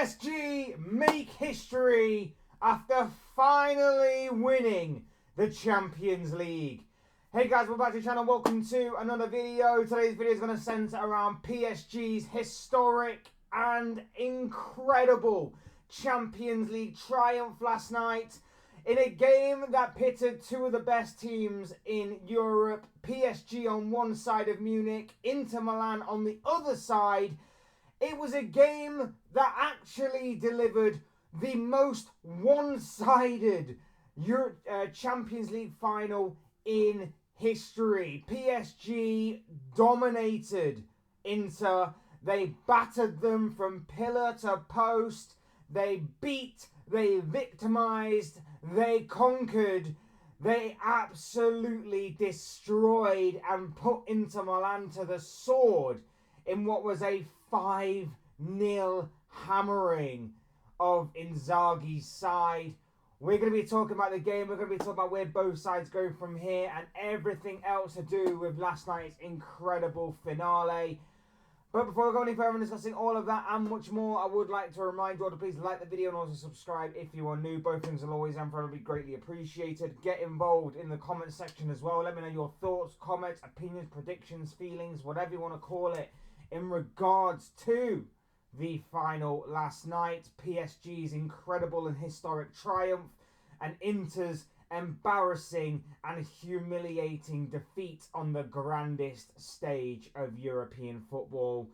PSG make history after finally winning the Champions League. Hey guys, welcome back to the channel. Welcome to another video. Today's video is going to center around PSG's historic and incredible Champions League triumph last night in a game that pitted two of the best teams in Europe. PSG on one side of Munich, Inter Milan on the other side. It was a game that actually delivered the most one-sided Champions League final in history. PSG dominated Inter. They battered them from pillar to post. They beat, they victimized, they conquered. They absolutely destroyed and put Inter Milan to the sword in what was a 5-0 hammering of Inzaghi's side. We're going to be talking about the game. We're going to be talking about where both sides go from here and everything else to do with last night's incredible finale. But before we go any further in discussing all of that and much more, I would like to remind you all to please like the video and also subscribe if you are new. Both things will always and forever be greatly appreciated. Get involved in the comment section as well. Let me know your thoughts, comments, opinions, predictions, feelings, whatever you want to call it, in regards to the final last night. PSG's incredible and historic triumph and Inter's embarrassing and humiliating defeat on the grandest stage of European football.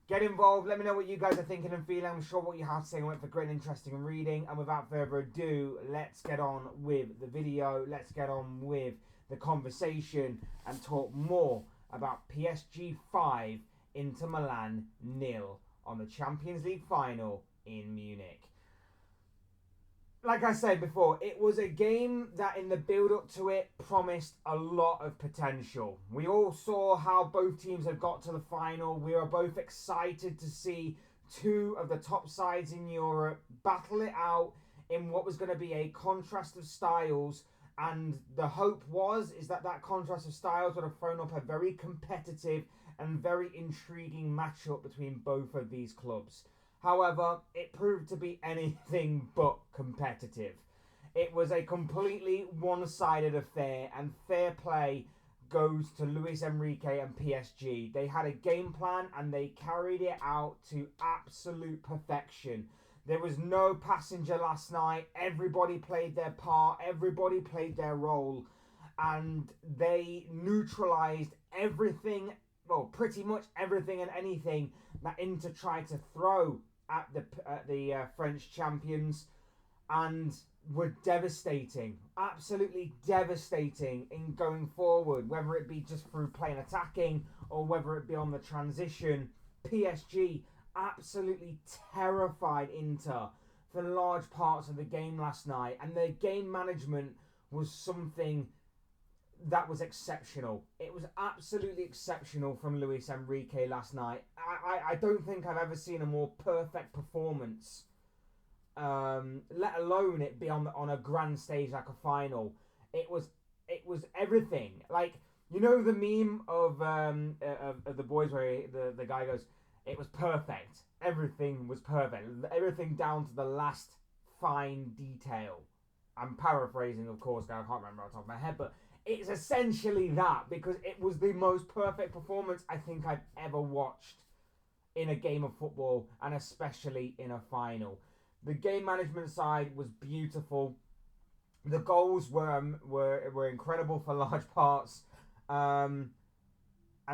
Get involved. Let me know what you guys are thinking and feeling. I'm sure what you have to say went for great and interesting reading. And without further ado, let's get on with the video. Let's get on with the conversation and talk more about PSG 5, Inter Milan 0 on the Champions League final in Munich. Like I said before, it was a game that in the build-up to it promised a lot of potential. We all saw how both teams had got to the final. We were both excited to see two of the top sides in Europe battle it out in what was going to be a contrast of styles. And the hope is that contrast of styles would have thrown up a very competitive and very intriguing matchup between both of these clubs. However, it proved to be anything but competitive. It was a completely one-sided affair, and fair play goes to Luis Enrique and PSG. They had a game plan and they carried it out to absolute perfection. There was no passenger last night. Everybody played their part. Everybody played their role. And they neutralized everything, well, pretty much everything and anything that Inter tried to throw at the French champions, and were devastating, absolutely devastating in going forward, whether it be just through playing attacking or whether it be on the transition. PSG absolutely terrified Inter for large parts of the game last night, and their game management was something that was exceptional. It was absolutely exceptional from Luis Enrique last night. I don't think I've ever seen a more perfect performance, let alone it be on a grand stage like a final. It was everything. Like, you know the meme of the boys where the guy goes, it was perfect. Everything was perfect. Everything down to the last fine detail. I'm paraphrasing, of course, I can't remember off the top of my head, but it's essentially that, because it was the most perfect performance I think I've ever watched in a game of football, and especially in a final. The game management side was beautiful. The goals were incredible for large parts, and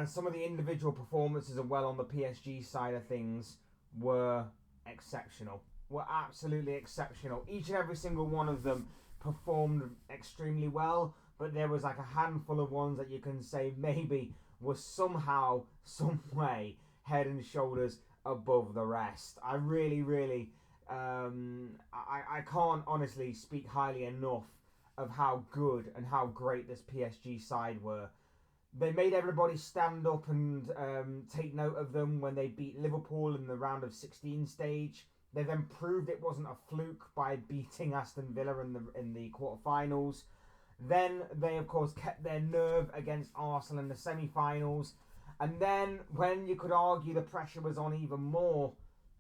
some of the individual performances as well on the PSG side of things were exceptional. Were absolutely exceptional. Each and every single one of them performed extremely well. But there was like a handful of ones that you can say maybe were somehow, some way, head and shoulders above the rest. I really, I can't honestly speak highly enough of how good and how great this PSG side were. They made everybody stand up and take note of them when they beat Liverpool in the round of 16 stage. They then proved it wasn't a fluke by beating Aston Villa in the quarterfinals. Then they, of course, kept their nerve against Arsenal in the semi-finals. And then, when you could argue the pressure was on even more,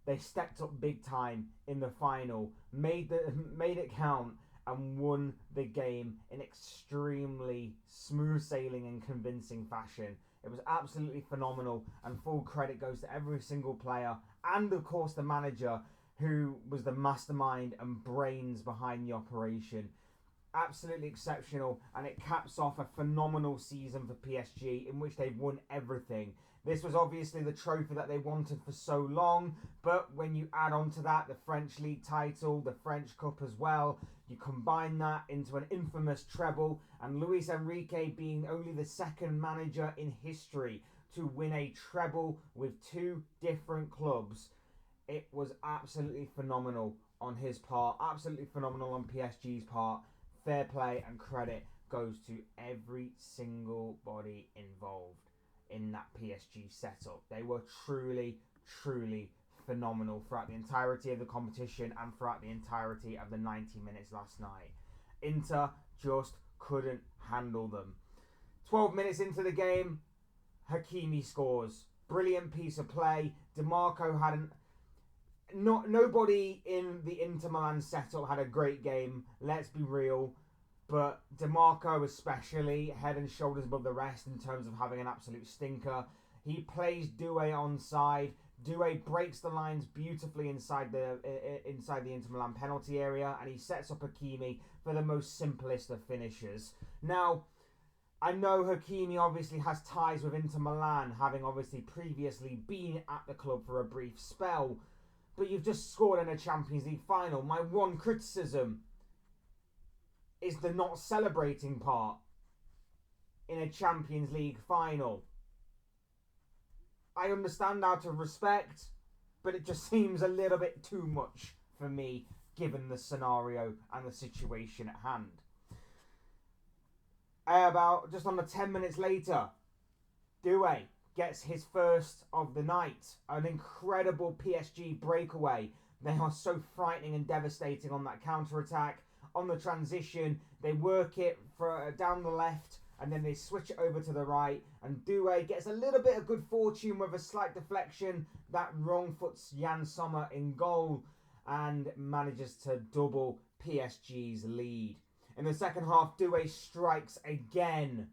they stepped up big time in the final, made it count, and won the game in extremely smooth sailing and convincing fashion. It was absolutely phenomenal, and full credit goes to every single player and of course the manager, who was the mastermind and brains behind the operation. Absolutely exceptional, and it caps off a phenomenal season for PSG in which they've won everything. This was obviously the trophy that they wanted for so long, but when you add on to that the French league title, the French Cup as well, you combine that into an infamous treble, and Luis Enrique being only the second manager in history to win a treble with two different clubs. It was absolutely phenomenal on his part, absolutely phenomenal on PSG's part. Fair play and credit goes to every single body involved in that PSG setup. They were truly, truly phenomenal throughout the entirety of the competition and throughout the entirety of the 90 minutes last night. Inter just couldn't handle them. 12 minutes into the game, Hakimi scores. Brilliant piece of play. DeMarco hadn't... Nobody in the Inter Milan setup had a great game, let's be real. But DeMarco especially, head and shoulders above the rest in terms of having an absolute stinker. He plays Doué onside. Doué breaks the lines beautifully inside the Inter Milan penalty area, and he sets up Hakimi for the most simplest of finishes. Now, I know Hakimi obviously has ties with Inter Milan, having obviously previously been at the club for a brief spell, but you've just scored in a Champions League final. My one criticism is the not celebrating part in a Champions League final. I understand out of respect, but it just seems a little bit too much for me, given the scenario and the situation at hand. About just under 10 minutes later, Doué gets his first of the night. An incredible PSG breakaway. They are so frightening and devastating on that counter-attack. On the transition, they work it for down the left, and then they switch it over to the right, and Doué gets a little bit of good fortune with a slight deflection that wrong foots Jan Sommer in goal and manages to double PSG's lead. In the second half, Doué strikes again.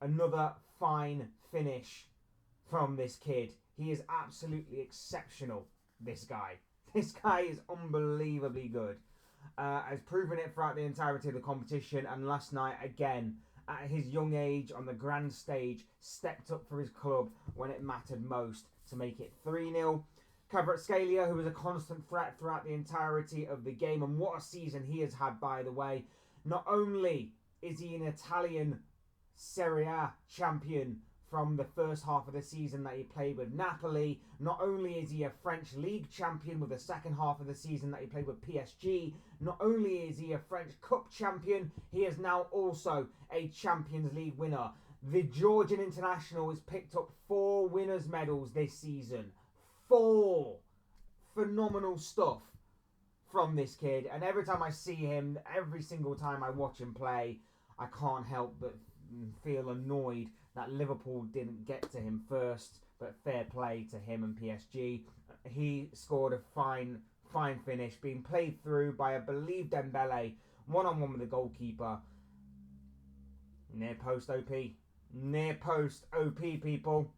Another fine finish from this kid. He is absolutely exceptional, this guy. This guy is unbelievably good. Has proven it throughout the entirety of the competition, and last night again, at his young age on the grand stage, stepped up for his club when it mattered most to make it 3-0. Kvaratskhelia, who was a constant threat throughout the entirety of the game, and what a season he has had, by the way. Not only is he an Italian Serie A champion from the first half of the season that he played with Napoli, not only is he a French league champion with the second half of the season that he played with PSG, not only is he a French Cup champion, he is now also a Champions League winner. The Georgian international has picked up 4 winners' medals this season. 4! Phenomenal stuff from this kid, and every time I see him, every single time I watch him play, I can't help but feel annoyed that Liverpool didn't get to him first, but fair play to him and PSG. He scored a fine finish, being played through by, I believe, Dembele, one-on-one with the goalkeeper. Near post OP. Near post OP, people.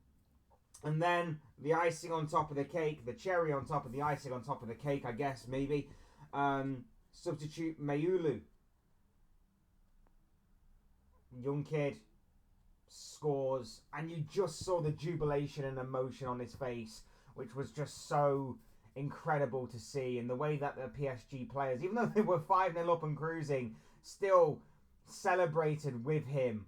And then the icing on top of the cake, the cherry on top of the icing on top of the cake, I guess, maybe. Substitute Mayulu. Young kid scores, and you just saw the jubilation and emotion on his face, which was just so incredible to see. And the way that the PSG players, even though they were 5-0 up and cruising, still celebrated with him.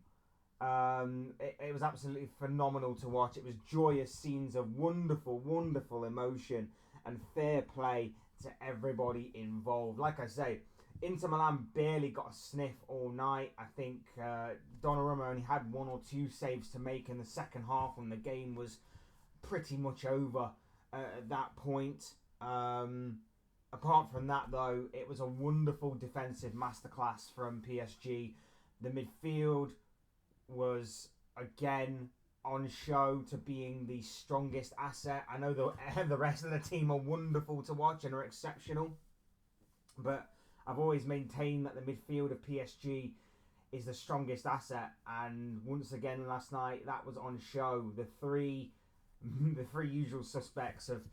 It was absolutely phenomenal to watch. It was joyous scenes of wonderful, wonderful emotion, and fair play to everybody involved. Like I say, Inter Milan barely got a sniff all night. I think Donnarumma only had 1 or 2 saves to make in the second half when the game was pretty much over at that point. Apart from that, though, it was a wonderful defensive masterclass from PSG. The midfield was, again, on show to being the strongest asset. I know the rest of the team are wonderful to watch and are exceptional, but I've always maintained that the midfield of PSG is the strongest asset, and once again last night that was on show. The three usual suspects of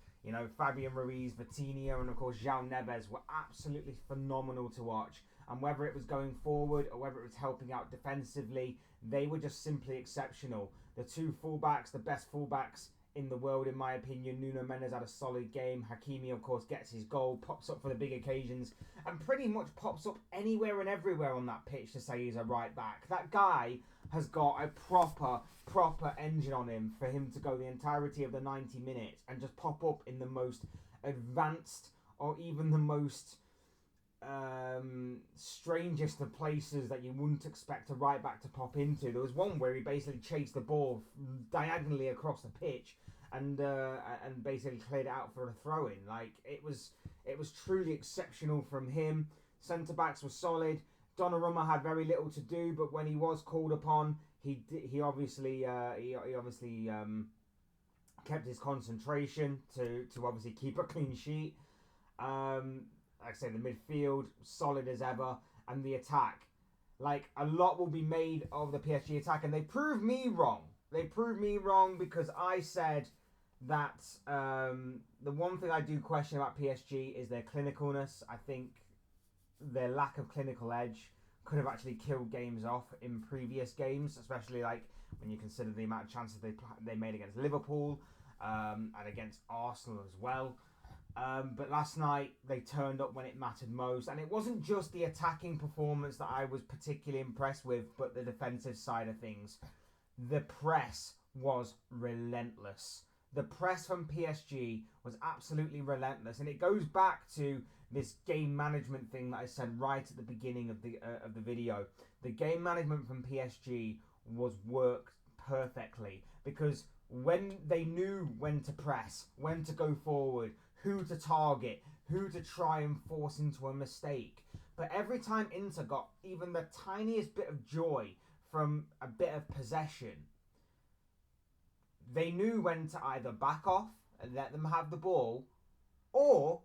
Fabian Ruiz, Vitinha, and of course João Neves were absolutely phenomenal to watch. And whether it was going forward or whether it was helping out defensively, they were just simply exceptional. The two fullbacks, the best fullbacks in the world in my opinion. Nuno Mendes had a solid game. Hakimi of course gets his goal, pops up for the big occasions, and pretty much pops up anywhere and everywhere on that pitch to say he's a right back. That guy has got a proper engine on him for him to go the entirety of the 90 minutes and just pop up in the most advanced or even the most strangest of places that you wouldn't expect a right back to pop into. There was one where he basically chased the ball diagonally across the pitch and basically cleared it out for a throw-in. Like it was truly exceptional from him. Centre backs were solid. Donnarumma had very little to do, but when he was called upon, he obviously kept his concentration to obviously keep a clean sheet. Like I say, the midfield solid as ever, and the attack, like a lot will be made of the PSG attack, and they proved me wrong. They proved me wrong because I said that the one thing I do question about PSG is their clinicalness. I think their lack of clinical edge could have actually killed games off in previous games, especially like when you consider the amount of chances they made against Liverpool and against Arsenal as well. But last night they turned up when it mattered most, and it wasn't just the attacking performance that I was particularly impressed with, but the defensive side of things. The press was relentless. The press from PSG was absolutely relentless, and it goes back to this game management thing that I said right at the beginning of the video. The game management from PSG was worked perfectly, because when they knew when to press, when to go forward, who to target, who to try and force into a mistake. But every time Inter got even the tiniest bit of joy from a bit of possession, they knew when to either back off and let them have the ball, or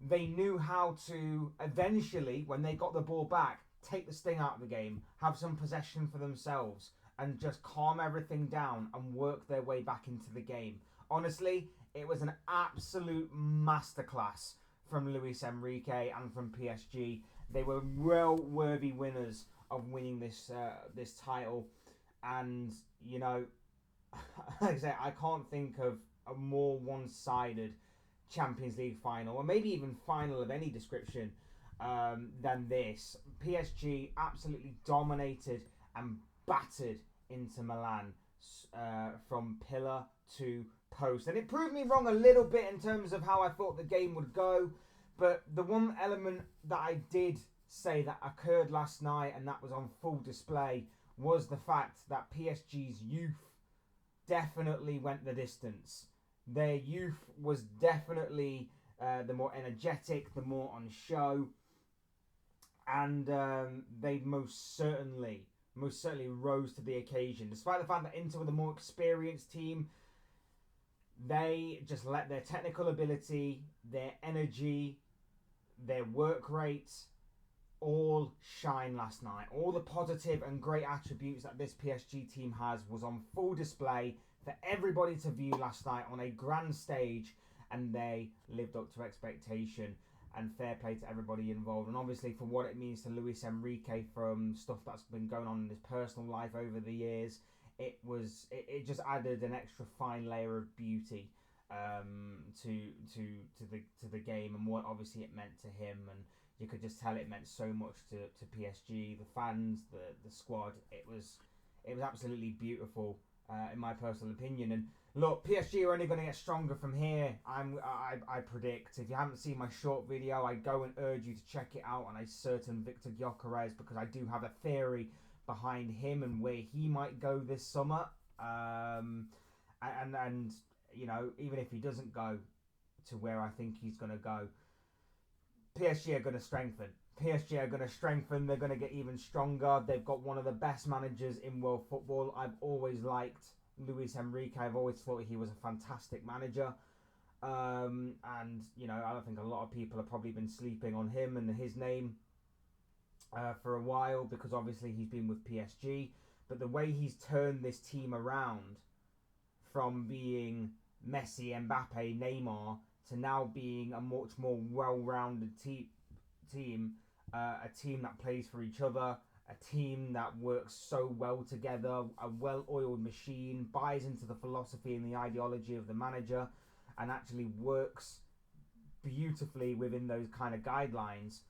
they knew how to eventually, when they got the ball back, take the sting out of the game, have some possession for themselves, and just calm everything down and work their way back into the game. Honestly, it was an absolute masterclass from Luis Enrique and from PSG. They were well worthy winners of winning this title, and like I say, I can't think of a more one-sided Champions League final, or maybe even final of any description, than this. PSG absolutely dominated and battered Inter Milan from pillar to post, and it proved me wrong a little bit in terms of how I thought the game would go. But the one element that I did say that occurred last night, and that was on full display, was the fact that PSG's youth definitely went the distance. Their youth was definitely the more energetic, the more on show, and they most certainly rose to the occasion. Despite the fact that Inter were the more experienced team, they just let their technical ability, their energy, their work rate all shine last night. All the positive and great attributes that this PSG team has was on full display for everybody to view last night on a grand stage, and they lived up to expectation. And fair play to everybody involved, and obviously for what it means to Luis Enrique from stuff that's been going on in his personal life over the years. It just added an extra fine layer of beauty to the game, and what obviously it meant to him, and you could just tell it meant so much to PSG, the fans, the squad. It was absolutely beautiful in my personal opinion. And look, PSG are only going to get stronger from here. I predict. If you haven't seen my short video, I go and urge you to check it out on a certain Victor Gyökeres, because I do have a theory behind him and where he might go this summer. And even if he doesn't go to where I think he's going to go, PSG are going to strengthen. PSG are going to strengthen. They're going to get even stronger. They've got one of the best managers in world football. I've always liked Luis Enrique. I've always thought he was a fantastic manager. And, you know, I don't think a lot of people have probably been sleeping on him and his name for a while, because obviously he's been with PSG. But the way he's turned this team around from being Messi, Mbappe, Neymar to now being a much more well-rounded team, a team that plays for each other, a team that works so well together, a well-oiled machine, buys into the philosophy and the ideology of the manager, and actually works beautifully within those kind of guidelines.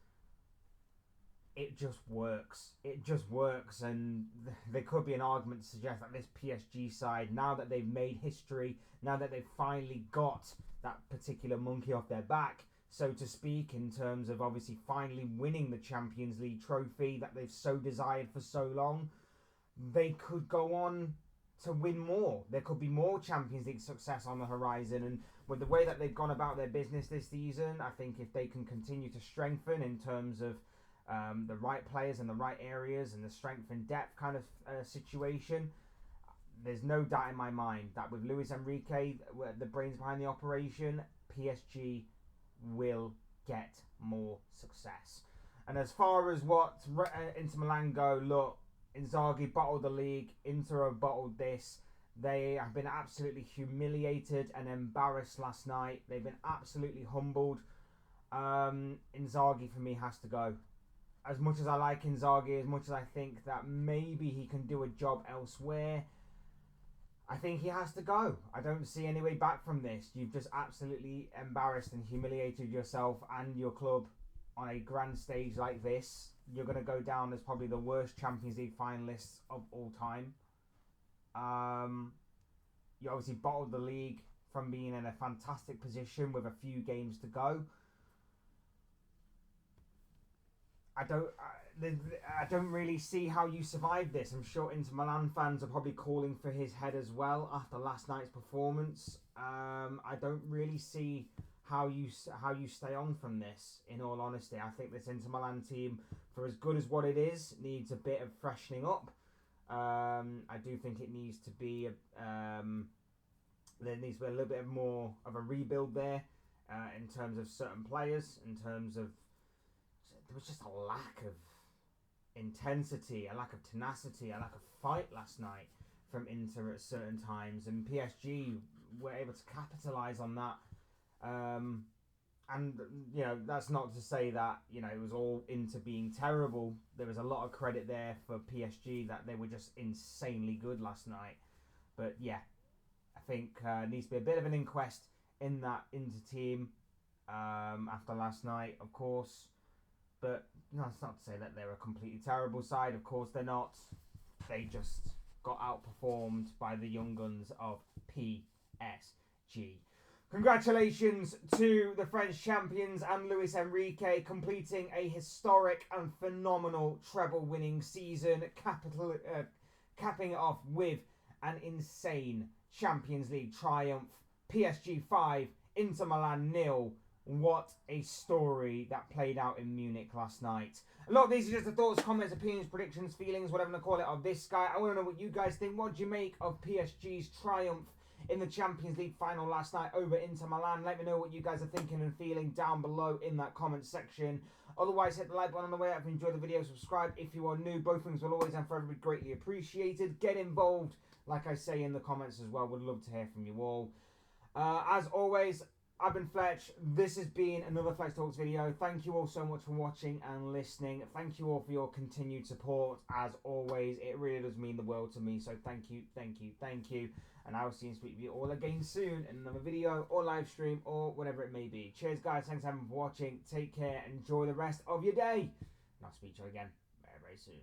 It just works. It just works, and there could be an argument to suggest that this PSG side, now that they've made history, now that they've finally got that particular monkey off their back, so to speak, in terms of obviously finally winning the Champions League trophy that they've so desired for so long, they could go on to win more. There could be more Champions League success on the horizon, and with the way that they've gone about their business this season, I think if they can continue to strengthen in terms of the right players in the right areas and the strength and depth kind of situation, there's no doubt in my mind that with Luis Enrique, the brains behind the operation, PSG will get more success. And as far as what Inter Milan go, look, Inzaghi bottled the league, Inter have bottled this. They have been absolutely humiliated and embarrassed last night. They've been absolutely humbled. Inzaghi for me has to go. As much as I like Inzaghi, as much as I think that maybe he can do a job elsewhere, I think he has to go. I don't see any way back from this. You've just absolutely embarrassed and humiliated yourself and your club on a grand stage like this. You're going to go down as probably the worst Champions League finalists of all time. You obviously bottled the league from being in a fantastic position with a few games to go. I don't really see how you survive this. I'm sure Inter Milan fans are probably calling for his head as well after last night's performance. I don't really see how you stay on from this, in all honesty. I think this Inter Milan team, for as good as what it is, needs a bit of freshening up. I do think it needs to be there needs to be a little bit more of a rebuild there in terms of certain players, in terms of there was just a lack of intensity, a lack of tenacity, a lack of fight last night from Inter at certain times, and PSG were able to capitalise on that. And you know, that's not to say that, you know, it was all Inter being terrible. There was a lot of credit there for PSG that they were just insanely good last night. But yeah, I think needs to be a bit of an inquest in that Inter team after last night, of course. But no, it's not to say that they're a completely terrible side. Of course they're not. They just got outperformed by the young guns of PSG. Congratulations to the French champions and Luis Enrique completing a historic and phenomenal treble-winning season, capping it off with an insane Champions League triumph. PSG 5, Inter Milan 0. What a story that played out in Munich last night. A lot of these are just the thoughts, comments, opinions, predictions, feelings, whatever you call it, of this guy. I want to know what you guys think. What do you make of PSG's triumph in the Champions League final last night over Inter Milan? Let me know what you guys are thinking and feeling down below in that comment section. Otherwise, hit the like button on the way up if you enjoyed the video. Subscribe if you are new. Both things will always and forever be greatly appreciated. Get involved, like I say, in the comments as well. Would love to hear from you all. As always, I've been Fletch. This has been another Fletch Talks video. Thank you all so much for watching and listening. Thank you all for your continued support. As always, it really does mean the world to me. So thank you, thank you, thank you. And I will see and speak with you all again soon in another video or live stream or whatever it may be. Cheers, guys. Thanks everyone for watching. Take care. Enjoy the rest of your day. And I'll speak to you again very, very soon.